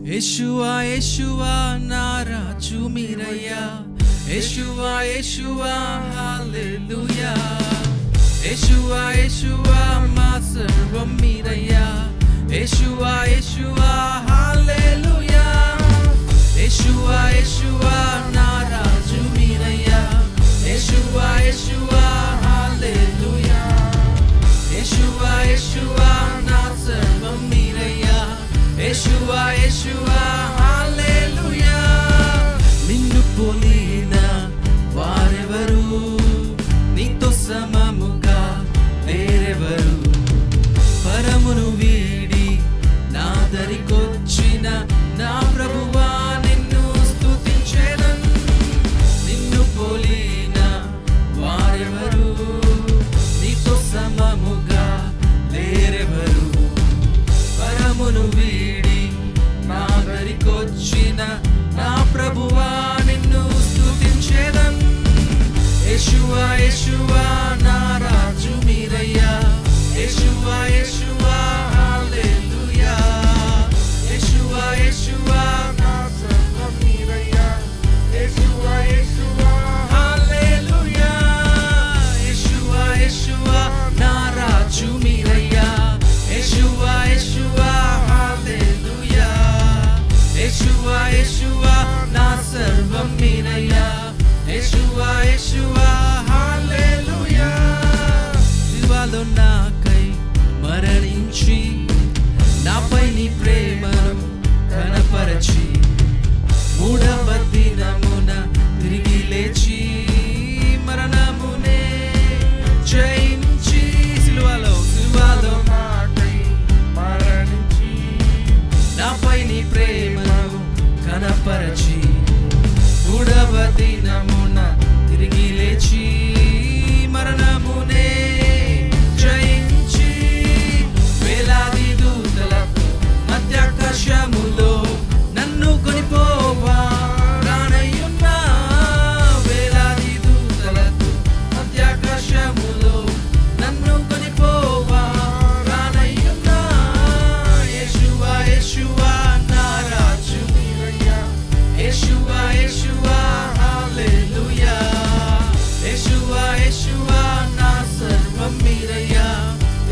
యేషువా యేషువా నా రాజు మీరయ్యా, యేషువా యేషువా హల్లెలూయా, యేషువా యేషువా మా సర్వం మీరయ్యా, యేషువా యేషువా హల్లెలూయా, యేషువా యేషువా నా రాజు మీరయ్యా, యేషువా యేషువా హల్లెలూయా, యేషువా యేషువా నా సర్వం మీరయ్యా, యేషువా యేషువా హల్లెలూయా. నిన్ను పోలిన వారెవరు, నీతో సమముగా వేరెవరు, పరమును వీడి నా దరికొచ్చిన నా ప్రభువా నిన్ను స్తుతించెదన్. నిన్ను పోలిన వారెవరు, నీతో సమముగా వేరెవరు, పరమును వీడి నా దరికొచ్చిన నా ప్రభువా నిన్ను స్తుతించెదన్. యేషువా యేషువా నా రాజు మీరయ్యా, యేషువా యేషువా హల్లెలూయా, యేషువా యేషువా నా సర్వం మీరయ్యా, యేషువా యేషువా హల్లెలూయా, యేషువా యేషువా నా రాజు మీరయ్యా, యేషువా యేషువా హల్లెలూయా, యేషువా యేషువా నా సర్వం మీరయ్యా, యేషువా యేషువా హల్లెలూయా. శిలువలో నాకై మరణించి నాపై నీ ప్రేమను కనపరచి మూడవ దినమున తిరిగి లేచి మరణమునే జయించి, శిలువలో నాకై మరణించి నాపై నీ ప్రేమను కనపరచి మూడవ దినమున తిరిగి లేచి మరణమునే జయించి, వేలాది దూతలతో మధ్యాకాశములో నన్ను కొనిపోవా రానయ్యున్నా, వేలాది దూతలతో మధ్యాకాశములో నన్ను కొనిపోవా రానయ్యున్నా, యేషువా యేషువా నా రాజు మీరయ్యా, యేషువా యేషువా హల్లెలూయా, యేషువా యేషువా నా సర్వం మీరయ్యా,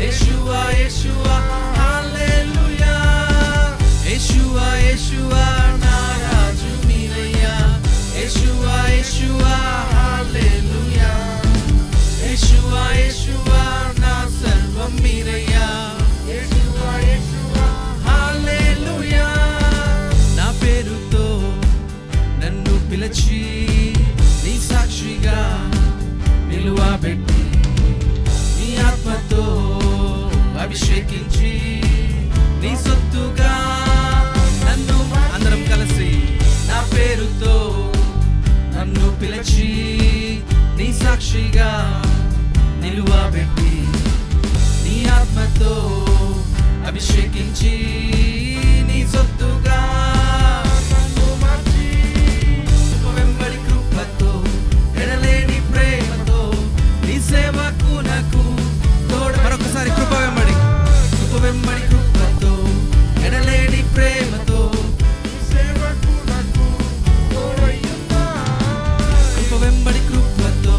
యేషువా యేషువా హల్లెలూయా, యేషువా యేషువా నా రాజు మీరయ్యా, యేషువా యేషువా హల్లెలూయా, యేషువా యేషువా నా సర్వం మీరయ్యా, యేషువా యేషువా హల్లెలూయా. నా పేరుతో నన్ను పిలిచి నీ సాక్షిగా నిలువబెట్టి నీ ఆత్మతో అభిషేకించి నీ సొత్తుగా నన్ను అందరం కలిసి నా పేరుతో నన్ను పిలిచి నీ సాక్షిగా నిలువబెట్టి నీ ఆత్మతో అభిషేకించి నీ సొత్తుగా నన్ను మార్చి వెంబడి కృపతో ఎడలేని ప్రేమతో నీ సేవకునకు తోడు. మరొకసారి కృప వెంబడి కృపతో ఎడలేని ప్రేమతో నీ సేవకునకు తోడయ్యున్నా, కృప వెంబడి కృపతో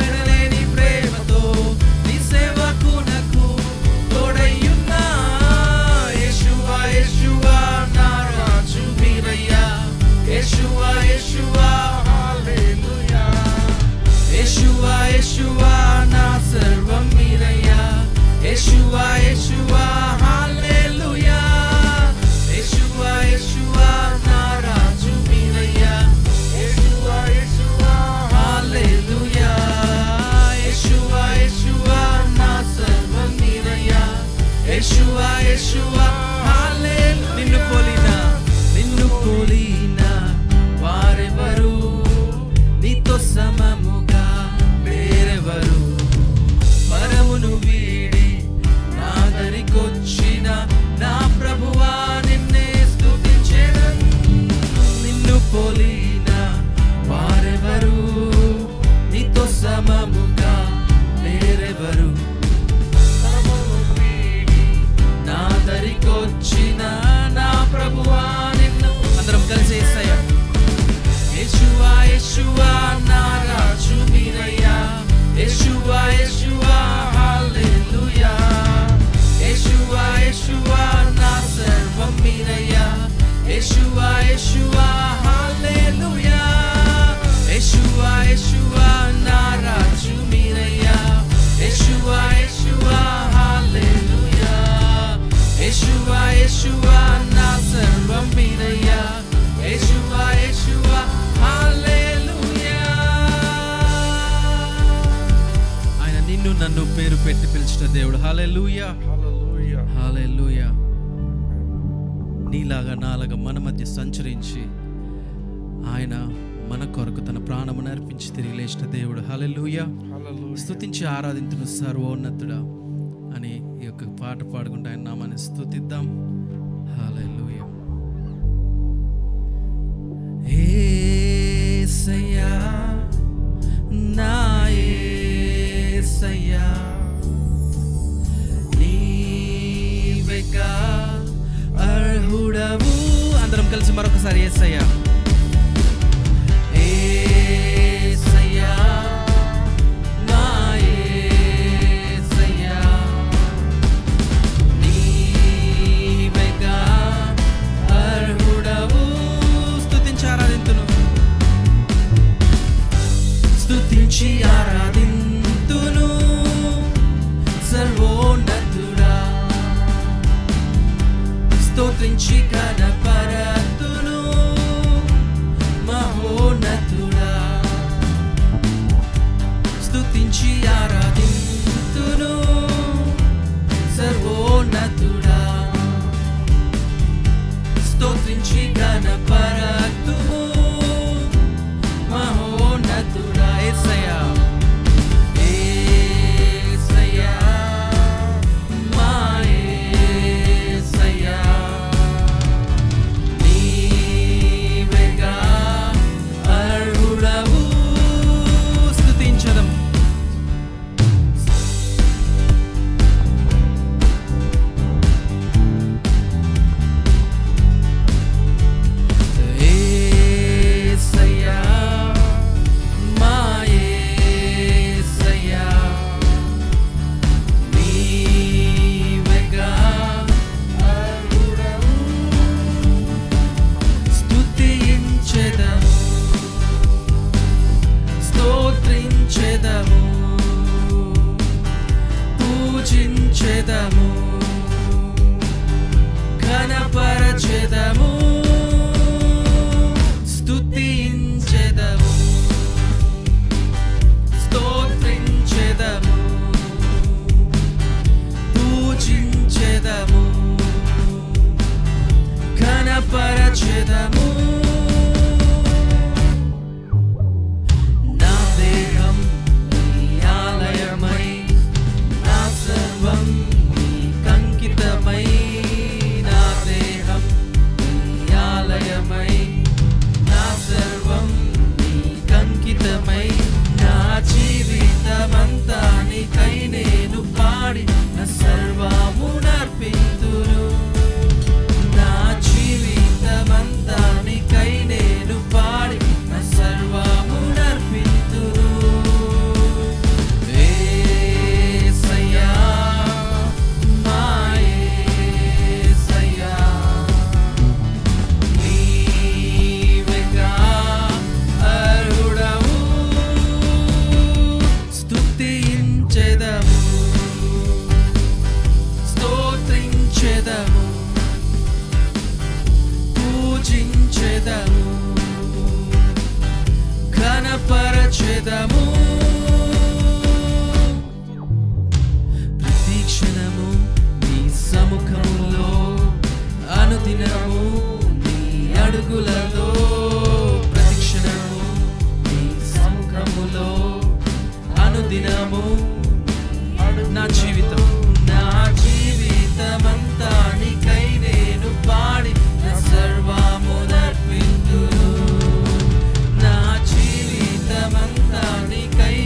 ఎడలేని ప్రేమతో నీ సేవకునకు తోడయ్యున్నా, యేషువా యేషువా నా రాజు మీరయ్యా, యేషువా యేషువా హల్లెలూయా, యేషువా యేషువా నా సర్వం మీరయ్యా, యేషువా యేషువా హల్లెలూయా, యేషువా యేషువా నా రాజు మీరయ్యా, యేషువా యేషువా హల్లెలూయా, యేషువా యేషువా నా సర్వం మీరయ్యా, యేషువా యేషువా హల్లెలూయా. నిన్ను పోలిన వారెవరు, నీతో సమముగా వేరెవరు, పరమును వీడి నా దరికొచ్చిన నా ప్రభువా నిన్నే స్తుతించెదన్. నిన్ను పోలిన వారెవరు, నీతో సమముగా వేరెవరు, పరమును వీడి నా దరికొచ్చిన నా ప్రభువా యేషువా నా సర్వం మీరయ్యా, యేషువా యేషువా హల్లెలూయా. ఆయన నిన్ను నన్ను పేరు పెట్టి పిలిచిన దేవుడు. హల్లెలూయా హల్లెలూయా హల్లెలూయా. నీలాగా నాలాగా మన మధ్య సంచరించి ఆయన మన కొరకు తన ప్రాణమును అర్పించి తిరిగి లేచిన దేవుడు. హల్లెలూయా. స్తుతించి ఆరాధింతును సర్వోన్నతుడా అని ఈ యొక్క పాట పాడుకుంటూ ఆయన నామాన్ని స్తుతిద్దాం. హల్లెలూయా. యేసయ్యా నా యేసయ్యా, నీవేగా అర్హుడవు. అందరం కలిసి మరొకసారి యేసయ్యా, యేసయ్యా నా యేసయ్యా, నీవేగా అర్హుడవు. స్తుతించి ఆరాధింతును, స్తుతించి ఆరాధింతును సర్వోన్నతుడా, స్తోత్రించి కనపరతును మహోన్నతుడా, స్తుతించి ఆరాధింతును సర్వోన్నతుడా, స్తోత్రించి కనపరతును మహోన్నతుడా. యేసయ్యా యేసయ్యా మా యేసయ్యా, నీవేగా అర్హుడవు. స్తుతించదం, యేసయ్యా మా యేసయ్యా, నీవేగా అర్హుడవు. స్తుతించెదము, స్తోత్రించెదము, పూజించెదము, ఘనపరచెదము, స్తుతించెదము, స్తోత్రించెదము, పూజించెదము, ఘనపరచెదము. నా దేహం నీ ఆలయమై, నా సర్వం నీకంకితమై, నా దేహం నీ ఆలయమై, నా సర్వం నీకంకితమై, నా జీవితమంతా నీకై నేను పాడి నా సర్వమునర్పింతును, నా జీవితమంతా నీకై నేను పాడి నా సర్వమునర్పింతును. యేసయ్యా మా యేసయ్యా, నీవేగా అర్హుడవు. స్తుతించెదము, స్తోత్రించెదము, పూజించెదము, ఘనపరచెదము. ప్రతి క్షణము నీ సముఖములో, అనుదినము నీ అడుగులలో, ప్రతి క్షణము నీ సముఖములో, అనుదినము నా జీవితం, నా జీవితమంతా నీకై నేను పాడి నా సర్వమునర్పింతును, నా జీవితమంతా నీకై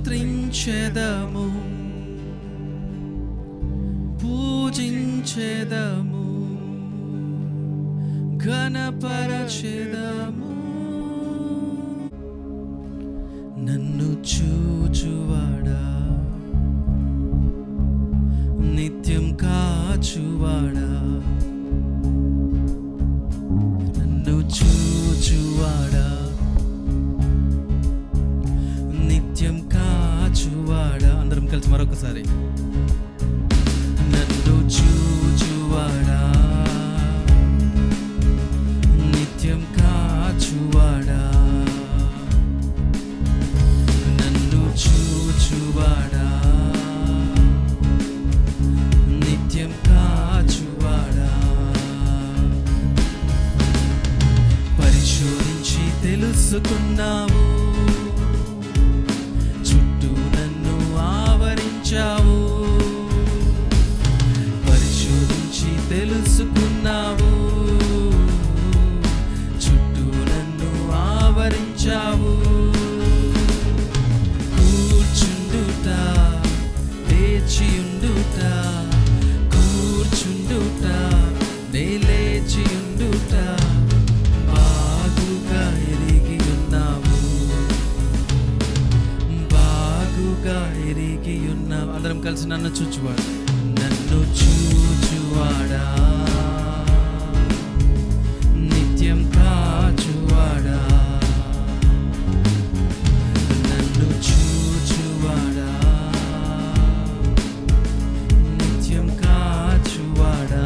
స్తోత్రించెదము, పూజించెదము, ఘనపరచెదము. నన్ను చూచువాడా, నిత్యం కాచువాడా, నన్ను చూచువాడా, నిత్యం కాచువాడా. అందరం కలిసి మరొకసారి. నన్ను చూచువాడా, నిత్యం కాచువాడా, నన్ను చూచువాడా, నిత్యం కాచువాడా. పరిశోధించి తెలుసుకున్నావు, చుట్టూ నన్ను ఆవరించావు. పరిశోధించి తెలుసుకున్నావు, చుట్టూ నన్ను ఆవరించావు. కూర్చుండుట, లేచియుండుట, కూర్చుండుట, నే లేచియుండుట బాగుగా ఎరిగి ఉన్నావు, బాగుగా ఎరిగి ఉన్నావు. అందరం కలిసి నన్ను చూచువాడు, నన్ను చూచువాడా, నిత్యం కాచువాడా, నన్ను చూచువాడా, నిత్యం కాచువాడా.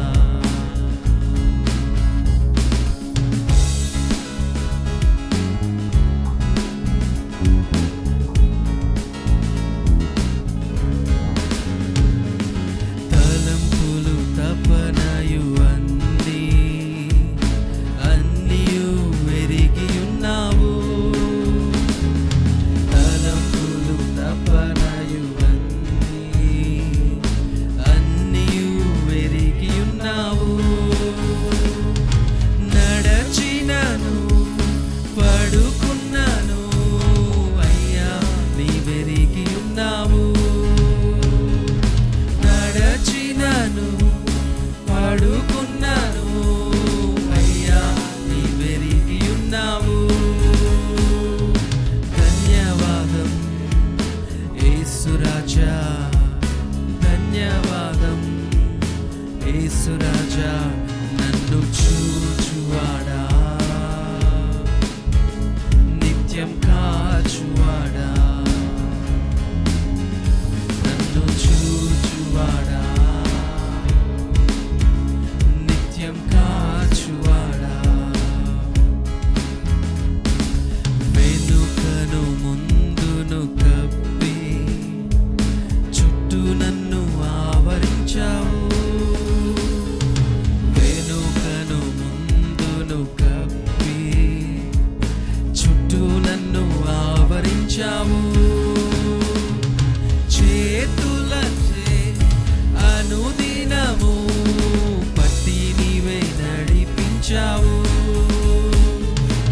తలంపులు తపనయు అన్నియు ఎరిగి ఉన్నావు. తలంపులు తపనయు అన్నియు ఎరిగి ఉన్నావు. నడచినను పడుకున్నాను అయ్యా నీవెరిగి ఉన్నావు. నడచినను పడుకున్నాను అయ్యా నీవెరిగి ఉన్నావు. ధన్యవాదం యేసురాజా, ధన్యవాదం యేసురాజా. నన్ను చూచువాడా, నిత్యం కాచువాడా, నన్ను చూచువాడా, నిత్యం కాచువాడా. వెనుకను ముందును కప్పి చుట్టూ నన్ను ఆవరించావు. వెనుకను ముందును కప్పి చుట్టూ నన్ను ఆవరించావు. చేతులచే అనుదినము పట్టి నీవే నడిపించావు.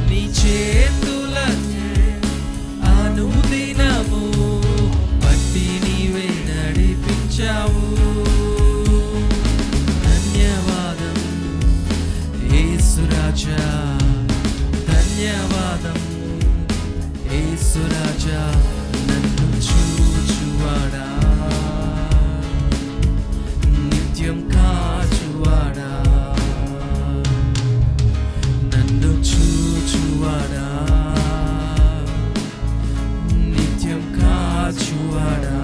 నీ చేతులచే అనుదినము పట్టి నీవే నడిపించావు. ధన్యవాదం యేసురాజా, ధన్యవాదం యేసురాజా. నన్ను చూచువాడా, నిత్యం కాచువాడా, నన్ను చూచువాడా, నిత్యం కాచువాడా.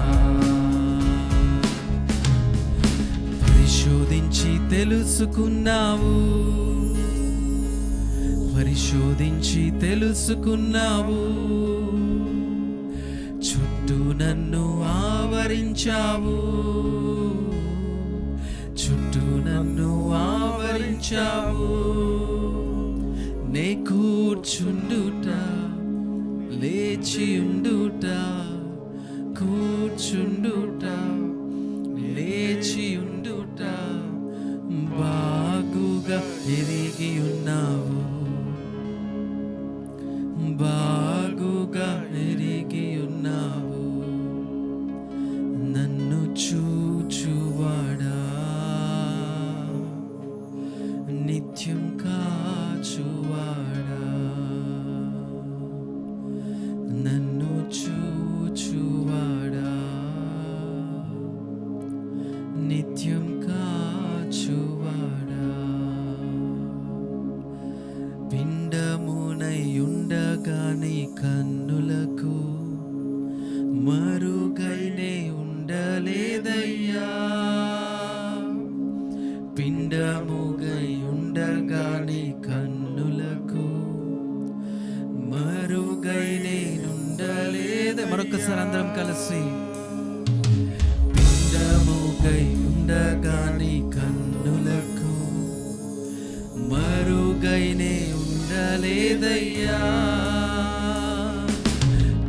పరిశోధించి తెలుసుకున్నావు, పరిశోధించి తెలుసుకున్నావు, చుట్టూ నన్ను ఆవరించావు, చుట్టూ నన్ను ఆవరించావు. నే కూర్చుండుట, లేచియుండుట, కూర్చుండుట, లేచియుండుట బాగుగా ఎరిగి ఉన్నావు, బాగుగా ఎరిగి ఉన్నావు. నిత్యం కాచువాడా, నన్ను చూచువాడా, నిత్యం కాచువాడా, పిండమునై ఉండగానే కన్నులకు మరుగైనే ఉండలేదయ్యా, పిండముగై ఉండగానే కన్నులకు మరుగైనే ఉండలేద. మరొకసారి అందరం కలిసి, పిండముగై ఉండగానే కన్నులకు మరుగైనే ఉండలేదయ్యా,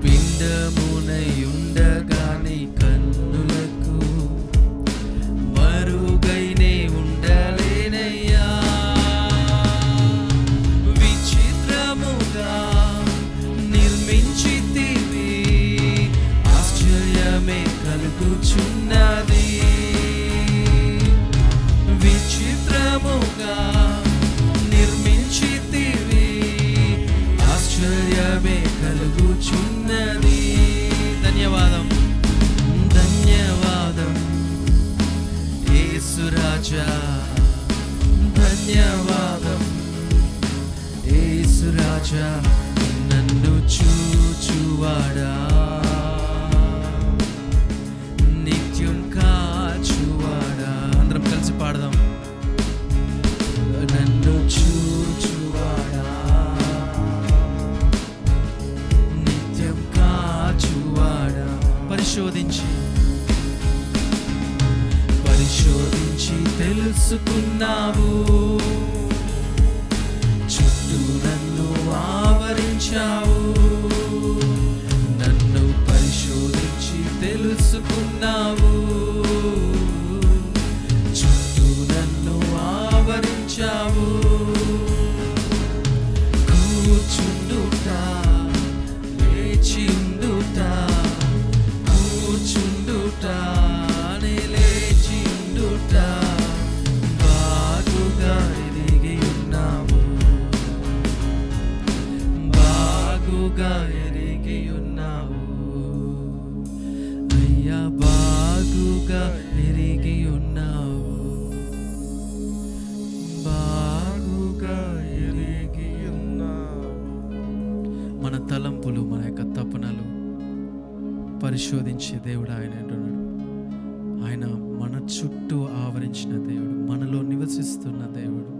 పిండమునై ఉండగానే కన్నులకు మరుగైనే ఉండలేనయ్యా, విచిత్రముగా నిర్మించితివి, ఆశ్చర్యమే కలుగుచున్నది, విచిత్రముగా నిర్మించితివి, ఆశ్చర్యమే కలుగుచున్నది. ధన్యవాదం, ధన్యవాదం యేసు రాజా, ధన్యవాదం యేసు రాజా, నన్ను చూచువాడా, నిత్యం కాచువాడా. అందరం కలిసి పాడదాం. నన్ను చూచువాడా, నిత్యం కాచువాడా, పరిశోధించి తెలుసుకున్నావు, చుట్టూ నన్ను ఆవరించావు, నన్ను పరిశోధించి తెలుసుకున్నావు, చుట్టూ నన్ను ఆవరించావు, కూర్చుండుతా లేచి ఉండుతా, కూర్చుండుతా లేచి ఉండుతా, బాగుగా ఎరిగి ఉన్నావు, బాగుగా ఎరిగి ఉన్నావు అయ్యా, బాగుగా ఎరిగి ఉన్నావు, బాగుగా ఎరిగి ఉన్నావు. మన తలంపులు, మన యొక్క తపనలు పరిశోధించే దేవుడు ఆయన అంటున్నాడు. ఆయన మన చుట్టూ ఆవరించిన దేవుడు, మనలో నివసిస్తున్న దేవుడు,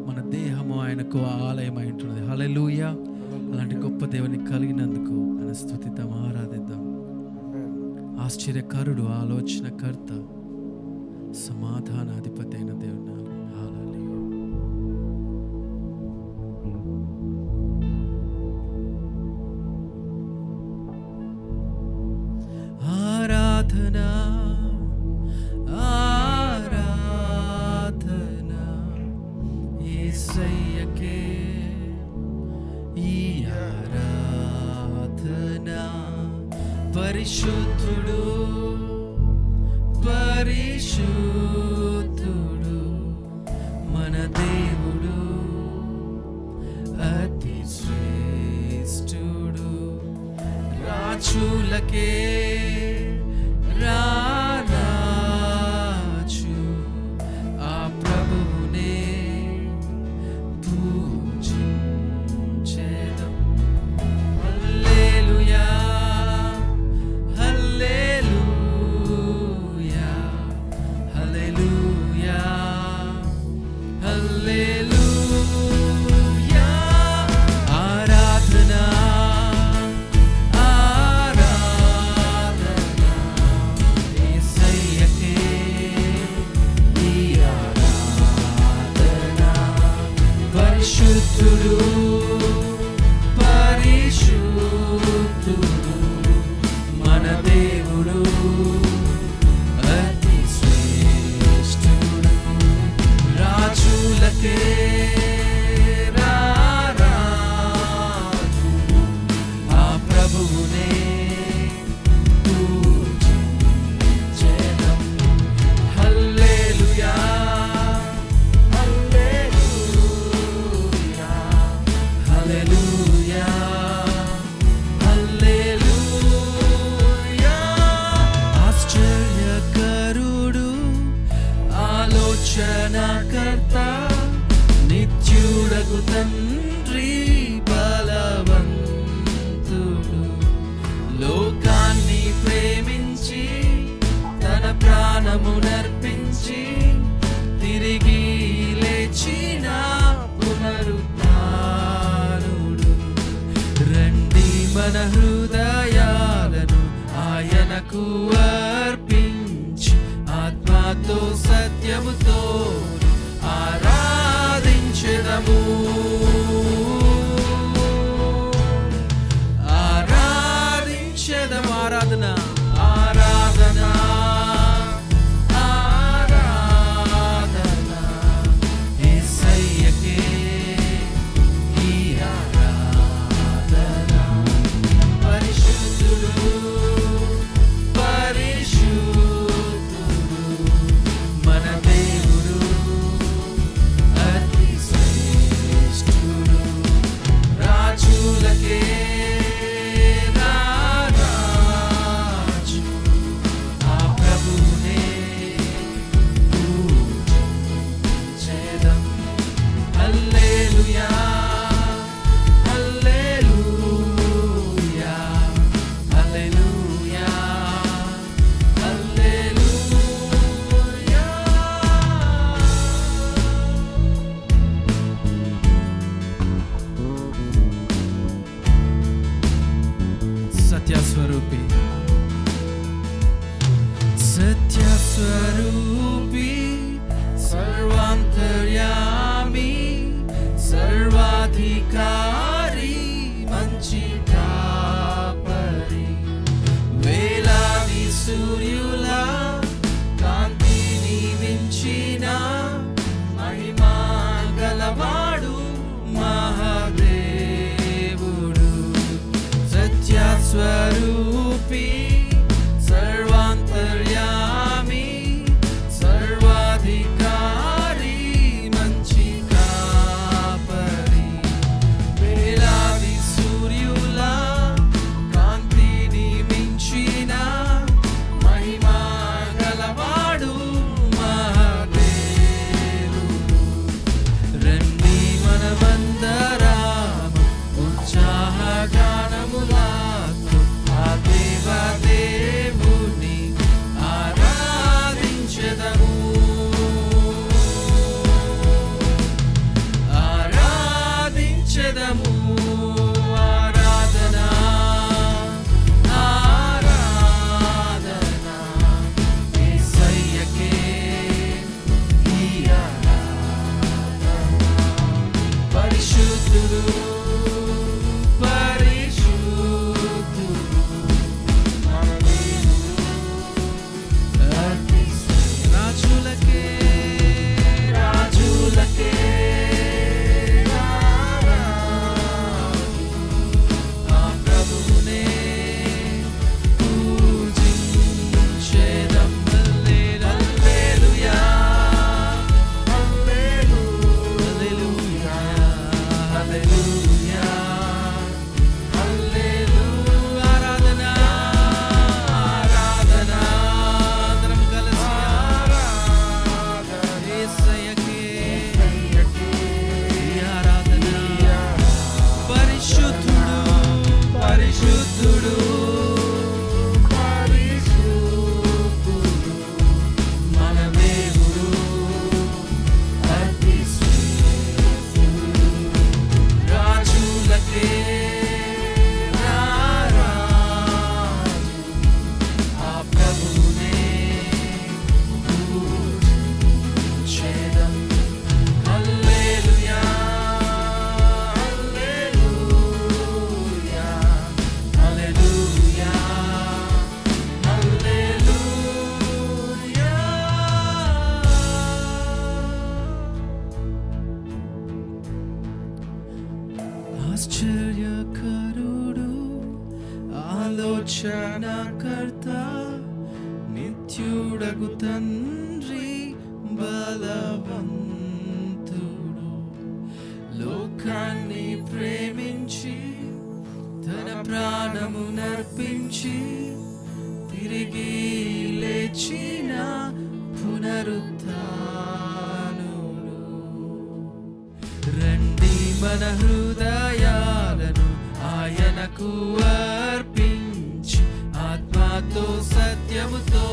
మన దేహము ఆయనకు ఆలయమై ఉంటున్నది. హల్లెలూయా. అలాంటి గొప్ప దేవుని కలిగినందుకు ఆయన స్తుతిద్దాం, ఆరాధిద్దాం. ఆశ్చర్యకరుడు, ఆలోచనకర్త, సమాధానాధిపతి అయిన దేవుడు. హల్లెలూయా. ఆరాధనా ఆరాధనా యేసయ్యకే, ఈ ఆరాధనా. పరిశుద్ధుడు పరిశుద్ధుడు మన దేవుడు, అతి శ్రేష్ఠుడు, రాజులకే రాజు, ఆ ప్రభువునే పూజించెదం. హల్లెలూయా హల్లెలూయా హల్లెలూయా హల్లెలూయా. ఆరాధనా పరిశుద్ధుడు పరిశుద్ధుడు మన దేవుడు, అతి శ్రేష్ఠుడు, రాజులకే రాజు, ఆ ప్రభువునే పూజించెదం. హల్లెలూయా హల్లెలూయా నిత్యుడగు తండ్రి బలవంతుడు, లోకాన్ని ప్రేమించి తన ప్రాణమునర్పించి తిరిగి లేచిన పునరుత్థానుడు. రండి మన హృదయాలను ఆయనకు అర్పించి ఆత్మతో సత్యముతో ఆరాధించెదము. ఆరాధించెదము. ఆరాధన ఆరాధన ఆరాధన యేసయ్యకే ఈ ఆరాధన. పరిశుద్ధుడు పరిశుద్ధుడు మన దేవుడు అతి శ్రేష్ఠుడు. రాజులకే రాజు ఆ ప్రభువునే పూజించెదం. హల్లెలూయా హల్లెలూయా హల్లెలూయా హల్లెలూయా. సత్యస్వరూపి సత్యస్వరూపి సర్వాంతర్యామి సర్వాధికారి మంచి కాపరి, వేలాది సూర్యుల కాంతిని మించిన మహిమా గలవాడు మహాదేవుడు. సత్యస్వరూపి సర్వాంతర్యామి సర్వాధికారి మంచి కాపరి, వేలాది సూర్యుల కాంతిని మించిన మహిమా గలవాడు మహాదేవుడు. రండి మనమందరము ఉత్సాహగానములతో ఆ దేవదేవుని ఆరాధించెదము. ఆరాధించెదము. ఆరాధన ఆరాధన యేసయ్యకే ఈ ఆరాధన. పరిశుద్ధుడు పరిశుద్ధుడు మన దేవుడు అతి శ్రేష్ఠుడు. రాజులకే రాజులకే రారాజు ఆ ప్రభువునే పూజించెదం. హల్లెలూయా హల్లెలూయా హల్లెలూయా హల్లెలూయా. ఆరాధన ఆరాధన అందరం కలిసి ఆరాధన యేసయ్యకే ఈ ఆరాధన. పరిశుద్ధుడు పరిశుద్ధుడు పరిశుద్ధుడు మన దేవుడు అతి శ్రేష్ఠుడు. రాజులకే రారాజు ఆ ప్రభువునే పూజించెదం. హల్లెలూయా హల్లెలూయా హల్లెలూయా హల్లెలూయా. ఆశ్చర్యకరుడు ఆలోచనకర్త నిత్యుడగు తండ్రి బలవంతుడు, లోకాన్ని ప్రేమించి తన ప్రాణమునర్పించి తిరిగి లేచిన పునరుత్థానుడు. రండి మన హృదయాలను ఆయనకు అర్పించి ఆత్మతో సత్యముతో